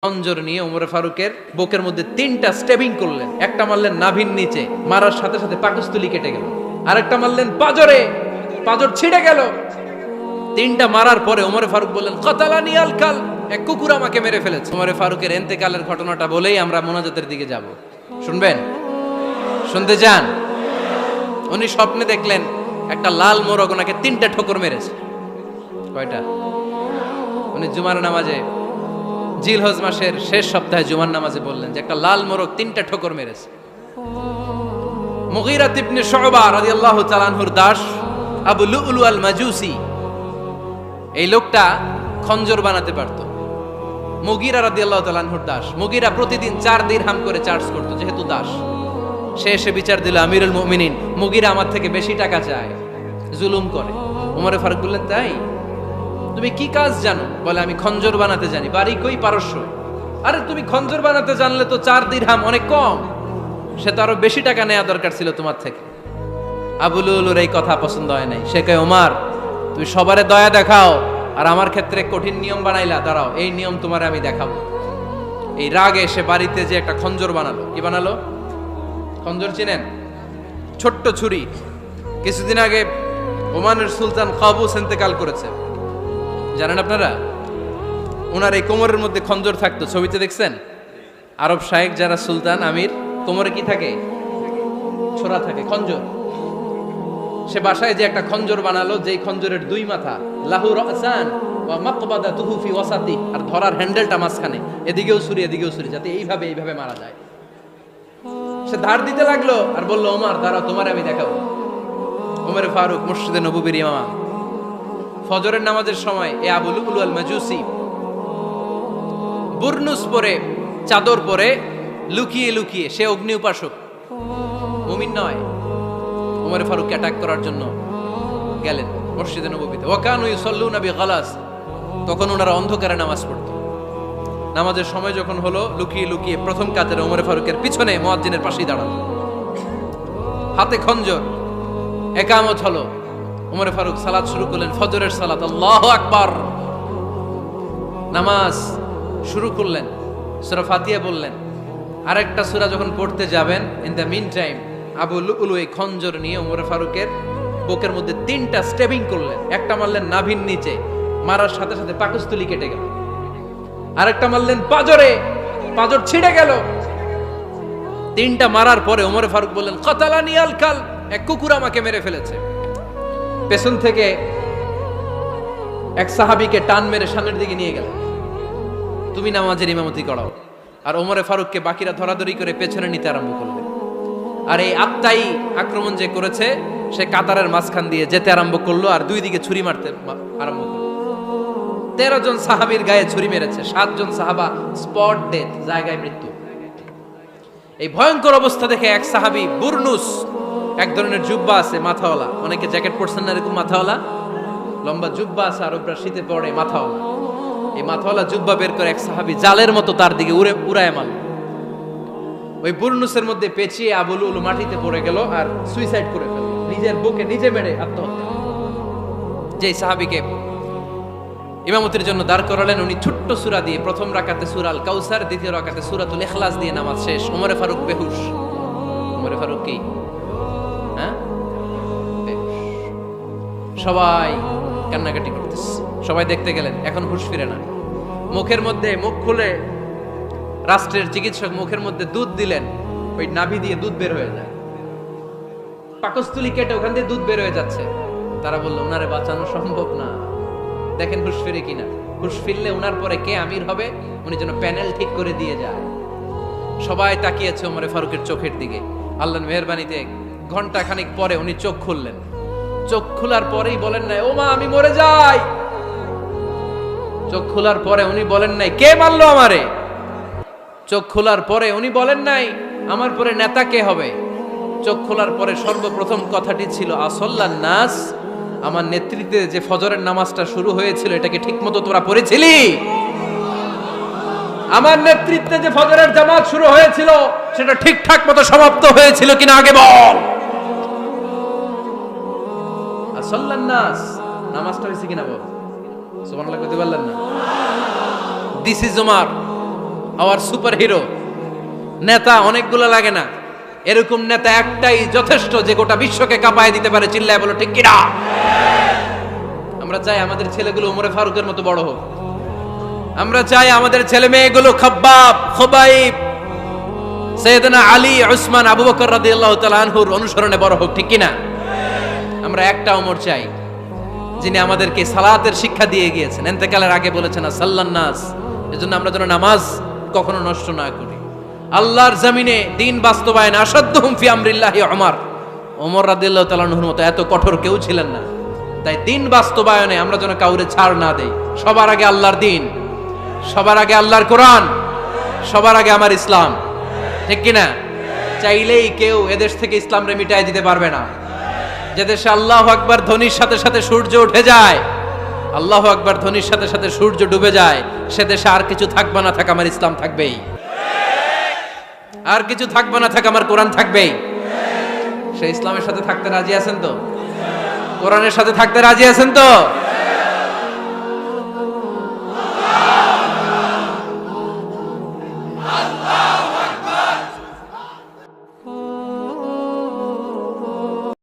খঞ্জর নিয়ে ওমর ফারুকের বুকের মধ্যে 3টা স্টেবিং করলেন। একটা মারলেন নাভির নিচে, মারার সাথে সাথে পাকস্থলী কেটে গেল। আরেকটা মারলেন পাজরে, পাজর ছিঁড়ে গেল। 3টা মারার পরে ওমর ফারুক বললেন কতালানি আল কাল, এক কুকুর আমাকে মেরে ফেলেছে। ওমর ফারুকের ইন্তেকালের ঘটনাটা বলেই আমরা মোনাজাতের দিকে যাব। শুনবেন? শুনতে চান? উনি স্বপ্নে দেখলেন একটা লাল মোরগ ওনাকে 3টা ঠোকর মেরেছে। কয়টা? উনি জুমার নামাজে জিলহজ মাসের শেষ সপ্তাহে জুমার নামাজে বললেন যে একটা লাল মোরগ 3টা ঠোকর মেরেছে। মুগীরা ইবনে শুবা রাদিয়াল্লাহু তাআলা আনহুর দাস আবু লুলু আল মাজুসি, এই লোকটা খঞ্জর বানাতে পারত। মুগীরা রাদিয়াল্লাহু তাআলা আনহুর দাস। মুগীরা প্রতিদিন 4 দিরহাম করে চার্জ করত, যেহেতু দাস। সে এসে বিচার দিল, আমিরুল মুমিনিন, মুগীরা আমার থেকে বেশি টাকা চায়, জুলুম করে। ওমর ফারুক বললেন তাই? তুমি কি কাজ জানো? বলে আমি খঞ্জর বানাতে জানি। বাড়ি কই? পারস্য। আরে তুমি খঞ্জর বানাতে জানলে তো 4 দিরহাম অনেক কম, সে তো আরো বেশি টাকা নেওয়া দরকার ছিল তোমার থেকে। আবু লুলুর এই কথা পছন্দ হয় নাই। সে কয় ওমর, তুমি সবারে দয়া দেখাও আর আমার ক্ষেত্রে কঠিন নিয়ম বানাইলা, দাঁড়াও এই নিয়ম তোমারে আমি দেখাবো। এই রাগে সে বাড়িতে যে একটা খঞ্জর বানালো। কি বানালো? খঞ্জর চিনেন? ছোট্ট ছুরি। কিছুদিন আগে ওমানের সুলতান কাবুস ইন্তেকাল করেছে, জানেন আপনারা? ওনার এই কোমরের মধ্যে খঞ্জর থাকতো, ছবিতে দেখছেন? আরব শায়েখ যারা সুলতান আমির, কোমরে কি থাকে? ছোরা থাকে, খঞ্জর। সে বাসায় যে একটা খঞ্জর বানালো, যেই খঞ্জরের 2 মাথা, লাহু রাসান ওয়া মাকবাদাতুহু ফি ওয়াসাতি, আর ধরার হ্যান্ডেলটা মাঝখানে, এদিকেও ছুরি এদিকেও ছুরি, যাতে এইভাবে মারা যায়। সে ধার দিতে লাগলো আর বলল ওমর দাঁড়াও, তোমার আমি দেখাবো। ওমর ফারুক মসজিদে নববীর ইমাম, ফজরের নামাজের সময় এ আবু লুলু আল মাজুসি বুরনুস পরে, চাদর পরে, লুকিয়ে লুকিয়ে, সে অগ্নি উপাসক, মুমিন নয়। ওমর ফারুককে অ্যাটাক করার জন্য গেলেন মসজিদে নববীতে। ওয়াকানু ইউসাল্লুনা বিগালাস, তখন ওনারা অন্ধকারে নামাজ পড়তো। নামাজের সময় যখন হলো, লুকিয়ে লুকিয়ে প্রথম কাতারে ওমর ফারুকের পিছনে মুয়াজ্জিনের পাশেই দাঁড়ালো, হাতে খঞ্জর। ইকামত হলো, ওমর ফারুক সালাত শুরু করলেন, ফজরের সালাত, আল্লাহু আকবার। নামাজ শুরু করলেন, সূরা ফাতিহা বললেন। আরেকটা সূরা যখন পড়তে যাবেন, in the meantime Abu Lulu এই খঞ্জর নিয়ে ওমর ফারুকের বুকের মধ্যে 3টা স্টেবিং করলেন। একটা মারলেন নাভির নিচে, মারার সাথে সাথে পাকস্থলী কেটে গেল। আরেকটা মারলেন পাজরে, পাজর ছিঁড়ে গেল। 3টা মারার পরে ওমর ফারুক বললেন কতালানি আল কাল, এক কুকুর আমাকে মেরে ফেলেছে। পেছন থেকে এক সাহাবীকে টান মেরে সামনের দিকে নিয়ে গেল, তুমি নামাজের ইমামতি করাও। আর ওমর ফারুককে বাকিরা ধরাধরি করে পেছনে নিতে আরম্ভ করলেন। আর এই আত্মাই আক্রমণ যে করেছে, সে কাতারের মাঝখান দিয়ে যেতে আরম্ভ করলো আর 2 দিকে ছুরি মারতে আরম্ভ করলো। 13 জন সাহাবীর গায়ে ছুরি মেরেছে, 7 জন সাহাবা স্পট ডেথ, জায়গায় মৃত্যু। এই ভয়ঙ্কর অবস্থা দেখে এক সাহাবী বুরনুস, এক ধরনের জুব্বা আছে মাথাওয়ালা, অনেকে জ্যাকেট পরছেন না এরকম মাথাওয়ালা, লম্বা জুব্বা আছে, আরবরা শীতে পরে মাথাওয়ালা, এই মাথাওয়ালা জুব্বা বের করে এক সাহাবী জালের মতো তার দিকে উড়ায় মারল। ওই বুরনুসের মধ্যে পেঁচিয়ে আবু লুলু মাটিতে পড়ে গেল আর সুইসাইড করে ফেলল, নিজের বুকে নিজে মেরে আত্মহত্যা। যেই সাহাবীকে ইমামতির জন্য দাঁড় করালেন, উনি ছোট্ট সূরা দিয়ে প্রথম রাকাতে সূরা আল কাউসার, দ্বিতীয় রাকাতে সূরাতুল ইখলাস দিয়ে নামাজ শেষ। ওমর ফারুক বেহুশ। ওমর ফারুক কি? হ্যাঁ, সবাই কান্নাকাটি করতেছে, সবাই দেখতে গেলেন, এখন হুঁশ ফিরে না। মুখের মধ্যে, মুখ খুলে রাষ্ট্রের চিকিৎসক মুখের মধ্যে দুধ দিলেন, ওই নাভি দিয়ে দুধ বের হয়ে যায়, পাকস্থলী কেটে ওখান দিয়ে দুধ বের হয়ে যাচ্ছে। তারা বলল ওনারে বাঁচানো সম্ভব না, দেখেন হুঁশ ফিরে কিনা। হুঁশ ফিরলে ওনার পরে কে আমির হবে, উনি যেন প্যানেল ঠিক করে দিয়ে যায়। সবাই তাকিয়েছে ওমর ফারুকের চোখের দিকে। আল্লাহর মেহেরবানিতে ঘন্টা খানিক পরে উনি চোখ খুললেন। চোখ খোলার পরেই বলেন নাই ও মা আমি মরে যাই। চোখ খোলার পরে উনি বলেন নাই কে মারলো আমারে। চোখ খোলার পরে উনি বলেন নাই আমার পরে নেতা কে হবে। চোখ খোলার পরে সর্বপ্রথম কথাটি ছিল আসল্লান নাস, আমার নেতৃত্বে যে ফজরের নামাজটা শুরু হয়েছিল এটাকে ঠিক মতো তোরা পড়েছিলি? আমার নেতৃত্বে যে ফজরের জামাত শুরু হয়েছিল সেটা ঠিকঠাক মতো সমাপ্ত হয়েছিল কিনা আগে বল। আসল্লান নাস, নামাজটা হয়েছে কিনা বল। সুবহানাল্লাহ কইতে পারলেন না? This is Omar. Hour super hero. নেতা অনেকগুলো লাগে না, এরকম নেতা একটাই যথেষ্ট যে গোটা বিশ্বকে কাঁপায় দিতে পারে। চিল্লায় বলো ঠিক কিনা? আমরা চাই আমাদের ছেলেগুলো ওমরে ফারুকের মতো বড় হোক। আমরা চাই আমাদের ছেলে মেয়েগুলো খাব্বাব, খুবাইব, সাইয়েদনা আলী, উসমান, আবু বকর রাদিয়াল্লাহু তাআলা আনহুর অনুসরণে বড় হোক। ঠিক কিনা? আমরা একটা ওমর চাই যিনি আমাদেরকে সালাতের শিক্ষা দিয়ে গিয়েছেন, ইন্তেকালের আগে বলেছেন সাল্লান নাস। এজন্য আমরা যেন নামাজ কখনো নষ্ট না করি। আল্লাহর জমিনে দিন বাস্তবায়ন আসাদ্দুহুম ফি আমরিল্লাহি ওমর রাদিয়াল্লাহু তাআলা আনহুর মতো এত কঠোর কেউ ছিলেন না। তাই দিন বাস্তবায়নে আমরা যেন কাউরে ছাড় না দেই। সবার আগে আল্লাহর দিন, সবার আগে আল্লাহর কোরআন, সবার আগে আমার ইসলাম। ঠিক কিনা? চাইলেই কেউ এদেশ থেকে ইসলামরে মিটাই দিতে পারবে না। যে দেশে আল্লাহু আকবার ধ্বনির সাথে সাথে সূর্য উঠে যায়, আল্লাহু আকবার ধ্বনির সাথে সাথে সূর্য ডুবে যায়, সে দেশে আর কিছু থাকবে না থাক আমার ইসলাম থাকবেই, আর কিছু থাকবে না থাক আমার কোরআন থাকবেই। সে ইসলামের সাথে থাকতে রাজি আছেন তো? কোরআনের সাথে থাকতে রাজি আছেন তো?